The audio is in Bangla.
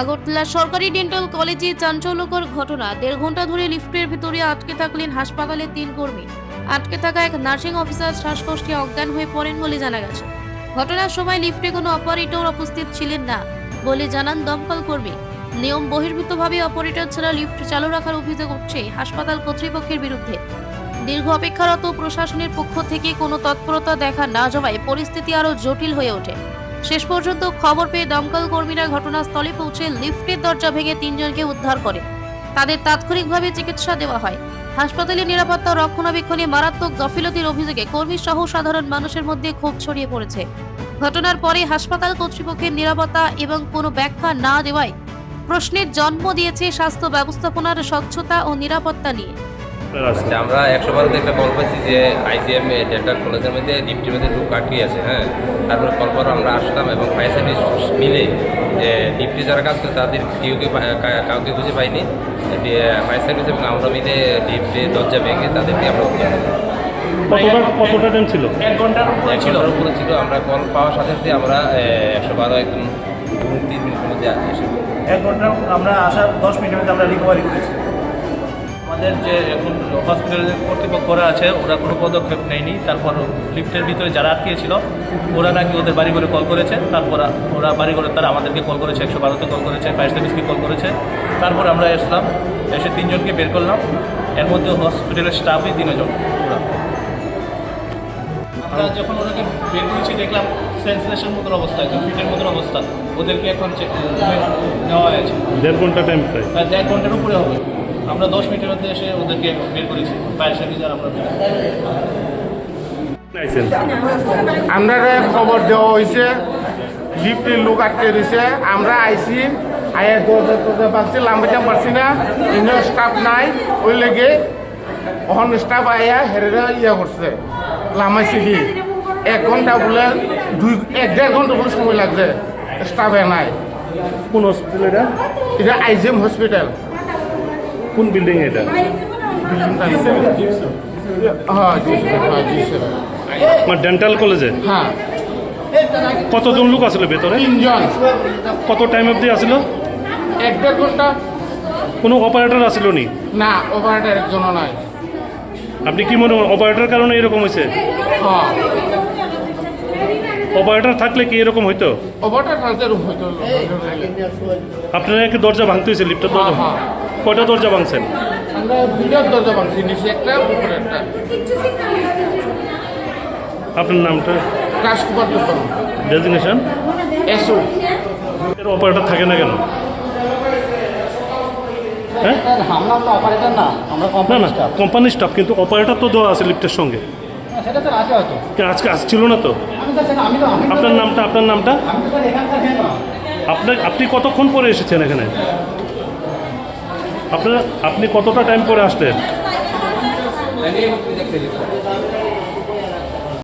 আগরতলা সরকারি ডেন্টাল কলেজে চাঞ্চল্যকর ঘটনা। 1.5 ঘন্টা ধরে লিফটের ভিতরে আটকে থাকলেন হাসপাতালের 3 কর্মী। আটকে থাকা এক নার্সিং অফিসার শ্বাসকষ্টে অজ্ঞান হয়ে পড়েন বলে জানা গেছে। ঘটনার সময় লিফটে কোনো অপারেটর উপস্থিত ছিলেন না বলে জানান দমকল কর্মী। নিয়ম বহির্ভূতভাবে অপারেটর ছাড়া লিফট চালু রাখার অভিযোগ উঠছে হাসপাতাল কর্তৃপক্ষের বিরুদ্ধে। দীর্ঘ অপেক্ষারত প্রশাসনের পক্ষ থেকে কোনো তৎপরতা দেখা না যাওয়ায় পরিস্থিতি আরও জটিল হয়ে ওঠে। শেষ পর্যন্ত খবর পেয়ে দমকল কর্মীরা ঘটনাস্থলে পৌঁছে লিফটের দরজা ভেঙে 3 জনকে উদ্ধার করে। তাদের তাৎক্ষণিকভাবে চিকিৎসা দেওয়া হয়। হাসপাতালের নিরাপত্তা রক্ষণাবেক্ষণে মারাত্মক গাফিলতির অভিযোগে কর্মী সহ সাধারণ মানুষের মধ্যে ক্ষোভ ছড়িয়ে পড়েছে। ঘটনার পরে হাসপাতাল কর্তৃপক্ষের নিরাপত্তা এবং কোনো ব্যাখ্যা না দেওয়ায় প্রশ্নের জন্ম দিয়েছে স্বাস্থ্য ব্যবস্থাপনার স্বচ্ছতা ও নিরাপত্তা নিয়ে। আচ্ছা, আমরা 112 একটা কল পাইছি যে আইজিএম ডেন্টাল কলেজের মধ্যে লিফটের মধ্যে ঢুক আটকে আছে। তারপরে কল পর আমরা আসলাম এবং ফায়ার সার্ভিস মিলে যে লিফটে যারা কাজ করে তাদের কাউকে খুঁজে পাইনি। ফায়ার সার্ভিস এবং আমরা মিলে লিফটের দরজা ভেঙে তাদেরকে আমরা কতটা টাইম ছিল? 1 ঘন্টার উপরে ছিল। আমরা কল পাওয়ার সাথে সাথে আমরা 112 একদম 3 মিনিটের মধ্যে এসে 1 ঘন্টা আমরা আসার 10 মিনিটের মধ্যে আমরা রিকভারি করেছি। আমাদের যে এখন হসপিটালের কর্তৃপক্ষরা আছে ওরা কোনো পদক্ষেপ নেয়নি। তারপর লিফটের ভিতরে যারা আটকে ছিল ওরা নাকি ওদের বাড়ি করে কল করেছে। তারপর ওরা বাড়ি করে তারা আমাদেরকে কল করেছে, 112-তে কল করেছে, ফায়ার সার্ভিসকে কল করেছে। তারপর আমরা এসলাম, এসে 3 জনকে বের করলাম। এর মধ্যে হসপিটালের স্টাফই 3 জন ওরা। আমরা যখন ওদেরকে বের করেছি দেখলাম সেন্সলেশন মতন অবস্থা, একদম ফিটের মতন অবস্থা। ওদেরকে এখন নেওয়া হয়েছে। 1.5 ঘন্টা টাইম প্রায় 1 ঘন্টার উপরে হবে। আমরা 10 মিনিটের মধ্যে এসে ওদেরকে বের করেছি। ফায়ার সার্ভিস আর আমরা আমরা খবর দেওয়া হয়েছে লিফটের লোক আটকে দিয়েছে। আমরা আইসি আয়া দরজা পাচ্ছি, লাম্বাইতে পারছি না, ইন্ডিয়ান স্টাফ নাই। ওই লেগে অহন স্টাফ আয়া হেরেরা করছে, লামাইছে কি 1 ঘন্টা বলে 1.5 ঘন্টা বলে সময় লাগছে, স্টাফে নাই। কোন হসপিটাল এটা? এটা আইজিএম হসপিটাল। কোন বিল্ডিং এটা? হ্যাঁ, ডেন্টাল কলেজে? হ্যাঁ। কতজন লোক আসলে ভেতরে? 3 জন। কত টাইম অবধি আসিল? 1.5 ঘন্টা। কোনো অপারেটর আসিল নি? না, অপারেটর একজনও নাই। আপনি কি মনে হয় অপারেটর কারণে এরকম হয়েছে? হ্যাঁ, অপারেটর থাকলে কি এরকম হইতো? অপারেটর থাকতে হয়তো। আপনারা কি দরজা ভাঙতে হয়েছে লিফটের দরজা? হ্যাঁ। কয়টা দরজা ভাঙছেন? আমরা 2টা দরজা ভাঙছি, নিচে একটা, উপরে একটা। আপনার নামটা? রাজকুমার দত্ত। ডেজিগনেশন? এসও। এর অপারেটর থাকে না কেন? হ্যাঁ, আমরা তো অপারেটর না, আমরা না না, কোম্পানির স্টাফ, কিন্তু অপারেটর তো দেওয়া আছে লিফটের সঙ্গে। সেটা স্যার আছে হয়তো। আজকে আসছিল না তো? আপনার নামটা? আপনি কতক্ষণ পরে এসেছেন এখানে? আপনি কতটা টাইম পরে আসলেন?